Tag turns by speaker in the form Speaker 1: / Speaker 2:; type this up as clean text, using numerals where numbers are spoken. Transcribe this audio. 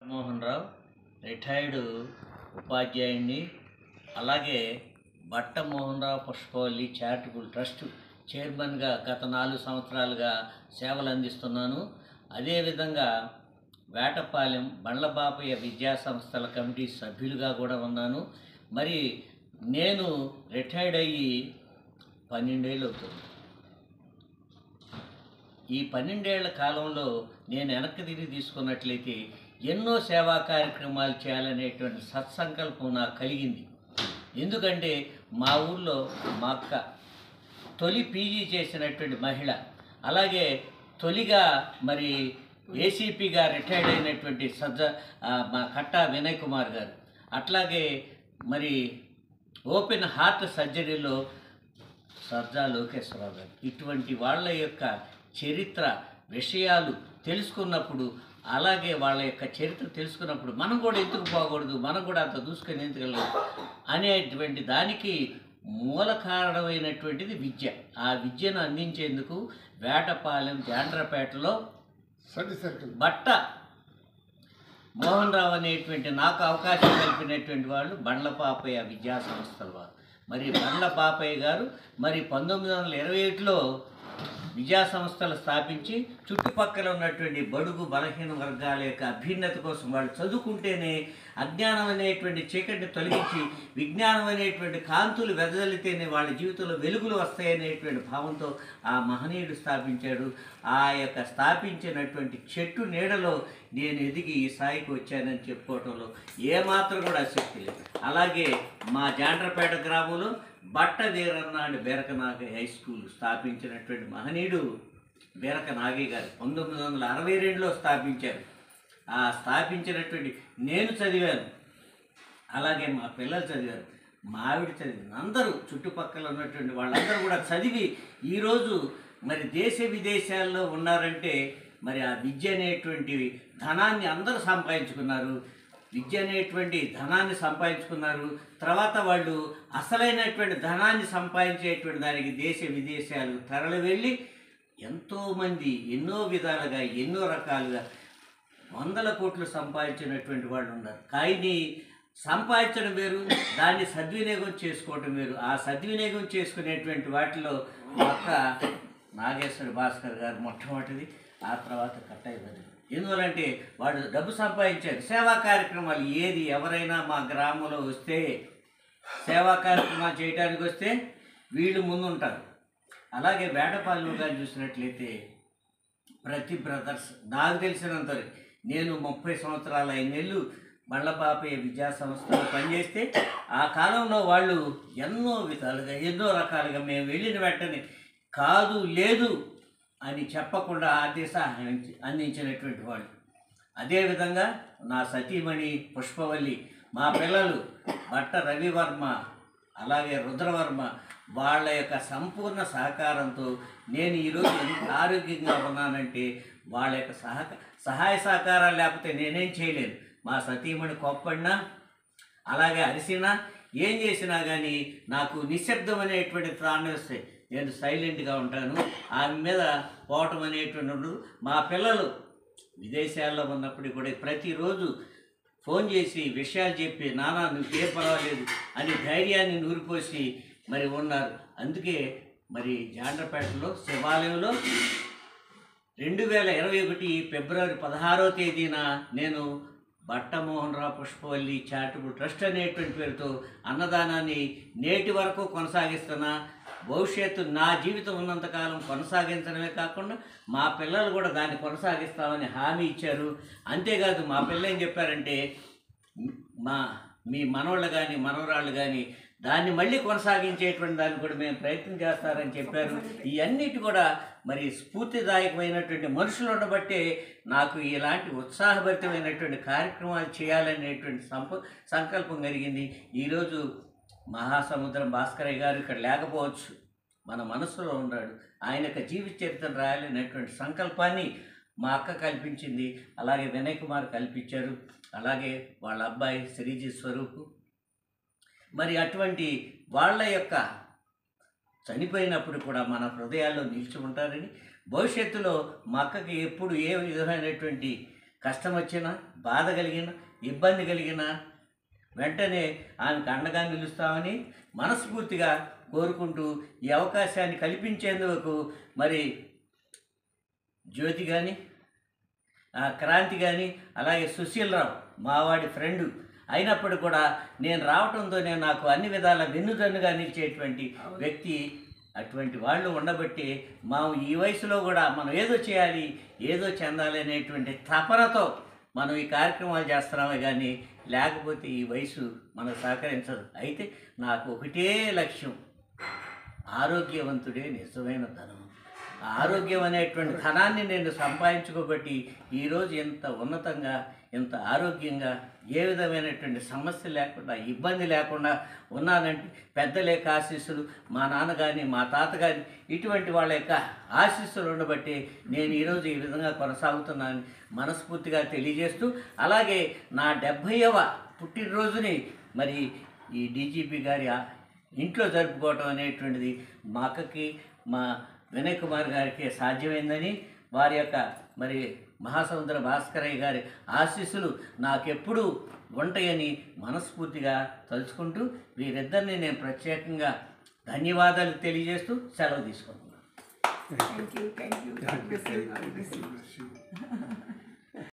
Speaker 1: Mohan Rao retired ఉపాధ్యాయుడిని. అలాగే బట్ట Mohan Rao Pushpavalli charitable trust చైర్మన్గా గత 4 సంవత్సరాలుగా సేవలు అందిస్తున్నాను. అదేవిధంగా వేటపాలెం బండ్లబాపయ్య విద్యా సంస్థల కమిటీ సభ్యులుగా కూడా ఉన్నాను. మరి నేను రిటైర్డ్ అయ్యి 12 ఏళ్ళు అవుతుంది. ఈ 12 ఏళ్ల కాలంలో నేను వెనక్కి తిరిగి తీసుకున్నట్లయితే ఎన్నో సేవా కార్యక్రమాలు చేయాలనేటువంటి సత్సంకల్పం నాకు కలిగింది. ఎందుకంటే మా ఊళ్ళో మా అక్క తొలి పీజీ చేసినటువంటి మహిళ, అలాగే తొలిగా మరి ఏసీపీగా రిటైర్డ్ అయినటువంటి మా కట్టా వినయ్ కుమార్ గారు, అట్లాగే మరి ఓపెన్ హార్ట్ సర్జరీలో సర్జా లోకేశ్వరరావు గారు, ఇటువంటి వాళ్ళ యొక్క చరిత్ర విషయాలు తెలుసుకున్నప్పుడు, అలాగే వాళ్ళ యొక్క చరిత్ర తెలుసుకున్నప్పుడు మనం కూడా ఎందుకు పోకూడదు, మనం కూడా అంత దూసుకొని ఎందుకు వెళ్ళదు అనేటువంటి దానికి మూల కారణమైనటువంటిది విద్య. ఆ విద్యను అందించేందుకు వేటపాలెం జాండ్రపేటలో బట్ట మోహన్ రావు అనేటువంటి నాకు అవకాశం కల్పినటువంటి వాళ్ళు బండ్లబాపయ్య విద్యా సంస్థల వారు. మరి బండ్లబాపయ్య గారు మరి 1921లో విద్యా సంస్థలు స్థాపించి చుట్టుపక్కల ఉన్నటువంటి బడుగు బలహీన వర్గాల యొక్క అభ్యున్నత కోసం వాళ్ళు చదువుకుంటేనే అజ్ఞానం అనేటువంటి చీకటిని తొలగించి విజ్ఞానం అనేటువంటి కాంతులు వెదజల్లితేనే వాళ్ళ జీవితంలో వెలుగులు వస్తాయనేటువంటి భావంతో ఆ మహనీయుడు స్థాపించాడు. ఆ యొక్క స్థాపించినటువంటి చెట్టు నీడలో నేను ఎదిగి ఈ స్థాయికి వచ్చానని చెప్పుకోవటంలో ఏమాత్రం కూడా ఆసక్తి లేదు. అలాగే మా జాండ్రపేట గ్రామంలో Batta Veeranna and Beraka Nagaiah high school స్థాపించినటువంటి మహనీయుడు బెరక నాగయ్య గారు 1962లో స్థాపించారు. ఆ స్థాపించినటువంటి నేను చదివాను, అలాగే మా పిల్లలు చదివారు, మా ఆవిడ చదివారు, అందరూ చుట్టుపక్కల ఉన్నటువంటి వాళ్ళందరూ కూడా చదివి ఈరోజు మరి దేశ విదేశాల్లో ఉన్నారంటే మరి ఆ విద్య అనేటువంటి ధనాన్ని అందరూ సంపాదించుకున్నారు. విద్య అనేటువంటి ధనాన్ని సంపాదించుకున్నారు. తర్వాత వాళ్ళు అసలైనటువంటి ధనాన్ని సంపాదించేటువంటి దానికి దేశ విదేశాలు తరలి వెళ్ళి ఎంతోమంది ఎన్నో విధాలుగా ఎన్నో రకాలుగా 100 కోట్లు సంపాదించినటువంటి వాళ్ళు ఉన్నారు. కానీ సంపాదించడం వేరు, దాన్ని సద్వినియోగం చేసుకోవడం వేరు. ఆ సద్వినియోగం చేసుకునేటువంటి వాటిలో ఒక్క నాగేశ్వర భాస్కర్ గారు మొట్టమొదటిది, ఆ తర్వాత కట్టయ్య బదులు. ఎందువలంటే వాడు డబ్బు సంపాదించారు. సేవా కార్యక్రమాలు ఏది ఎవరైనా మా గ్రామంలో వస్తే సేవా కార్యక్రమాలు చేయడానికి వస్తే వీళ్ళు ముందుంటారు. అలాగే వేటపాలెం గారు చూసినట్లయితే ప్రతి బ్రదర్స్ నాకు తెలిసినంత నేను 30 సంవత్సరాల 5 నెలలు బండ్లబాపయ్య విద్యా సంస్థలో పనిచేస్తే ఆ కాలంలో వాళ్ళు ఎన్నో విధాలుగా ఎన్నో రకాలుగా మేము వెళ్ళిన వెంటనే కాదు లేదు అని చెప్పకుండా ఆర్థిక సహాయం అందించినటువంటి వాళ్ళు. అదేవిధంగా నా సతీమణి పుష్పవల్లి, మా పిల్లలు బట్ట రవివర్మ, అలాగే రుద్రవర్మ, వాళ్ళ యొక్క సంపూర్ణ సహకారంతో నేను ఈరోజు ఎంత ఆరోగ్యంగా ఉన్నానంటే వాళ్ళ యొక్క సహాయ సహకారాలు లేకపోతే నేనేం చేయలేను. మా సతీమణి కోప్పడినా అలాగే అరిసినా ఏం చేసినా కానీ నాకు నిశ్శబ్దం అనేటువంటి త్రాణం వస్తాయి. నేను సైలెంట్గా ఉంటాను. ఆమె మీద పోవటం అనేటువంటి ఉండదు. మా పిల్లలు విదేశాల్లో ఉన్నప్పుడు కూడా ప్రతిరోజు ఫోన్ చేసి విషయాలు చెప్పి నాన్న నువ్వే పర్వాలేదు అని ధైర్యాన్ని నూరిపోసి మరి ఉన్నారు. అందుకే మరి జాండ్రపేటలో శివాలయంలో 2021 ఫిబ్రవరి 16వ తేదీన నేను బట్ట మోహన్ రావు పుష్పవల్లి చారిటబుల్ ట్రస్ట్ అనేటువంటి పేరుతో అన్నదానాన్ని నేటి వరకు కొనసాగిస్తున్నా. భవిష్యత్తు నా జీవితం ఉన్నంతకాలం కొనసాగించడమే కాకుండా మా పిల్లలు కూడా దాన్ని కొనసాగిస్తామని హామీ ఇచ్చారు. అంతేకాదు మా పిల్లలు ఏం చెప్పారంటే మీ మనవాళ్ళు కానీ మనవరాళ్ళు కానీ దాన్ని మళ్ళీ కొనసాగించేటువంటి దాన్ని కూడా మేము ప్రయత్నం చేస్తారని చెప్పారు. ఇవన్నిటి కూడా మరి స్ఫూర్తిదాయకమైనటువంటి మనుషులు ఉండబట్టే నాకు ఇలాంటి ఉత్సాహభరితమైనటువంటి కార్యక్రమాలు చేయాలనేటువంటి సంకల్పం కలిగింది. ఈరోజు మహాసముద్రం భాస్కరయ్య గారు ఇక్కడ లేకపోవచ్చు, మన మనసులో ఉన్నాడు. ఆయన యొక్క జీవిత చరిత్రను రాయాలనేటువంటి సంకల్పాన్ని మా అక్క కల్పించింది, అలాగే వినయ్ కుమార్ కల్పించారు, అలాగే వాళ్ళ అబ్బాయి శ్రీజీ స్వరూపు. మరి అటువంటి వాళ్ళ యొక్క చనిపోయినప్పుడు కూడా మన హృదయాల్లో నిలిచి ఉంటారని, భవిష్యత్తులో మా అక్కకి ఎప్పుడు ఏ విధమైనటువంటి కష్టం వచ్చినా, బాధ కలిగిన, ఇబ్బంది కలిగిన వెంటనే ఆమెకు అండగా నిలుస్తామని మనస్ఫూర్తిగా కోరుకుంటూ ఈ అవకాశాన్ని కల్పించేందుకు మరి జ్యోతి కానీ, క్రాంతి కానీ, అలాగే సుశీలరావు మావాడి ఫ్రెండు అయినప్పుడు కూడా నేను రావటంతోనే నాకు అన్ని విధాల వెన్నుదన్నుగా నిలిచేటువంటి వ్యక్తి. అటువంటి వాళ్ళు ఉండబట్టి మనం ఈ వయసులో కూడా మనం ఏదో చేయాలి, ఏదో చెందాలి అనేటువంటి తపనతో మనం ఈ కార్యక్రమాలు చేస్తున్నామే కానీ లేకపోతే ఈ వయసు మనకు సహకరించదు. అయితే నాకు ఒకటే లక్ష్యం, ఆరోగ్యవంతుడే నిజమైన ధనం. ఆరోగ్యం అనేటువంటి ధనాన్ని నేను సంపాదించుకోబట్టి ఈరోజు ఇంత ఉన్నతంగా, ఇంత ఆరోగ్యంగా, ఏ విధమైనటువంటి సమస్య లేకుండా, ఇబ్బంది లేకుండా ఉన్నానంటే పెద్దల యొక్క ఆశీస్సులు, మా నాన్న కానీ, మా తాత కానీ, ఇటువంటి వాళ్ళ యొక్క ఆశీస్సులు ఉండబట్టి నేను ఈరోజు ఈ విధంగా కొనసాగుతున్నానని మనస్ఫూర్తిగా తెలియజేస్తూ, అలాగే నా 70వ పుట్టినరోజుని మరి ఈ డీజీపీ గారి ఇంట్లో జరుపుకోవటం అనేటువంటిది మా అక్కకి, మా వినయ్ కుమార్ గారికి సాధ్యమైందని, వారి యొక్క మరి మహాసముద్ర భాస్కరయ్య గారి ఆశీస్సులు నాకెప్పుడూ ఉంటాయని మనస్ఫూర్తిగా తలుచుకుంటూ వీరిద్దరిని నేను ప్రత్యేకంగా ధన్యవాదాలు తెలియజేస్తూ సెలవు తీసుకుంటున్నాను.
Speaker 2: Thank you. God bless you.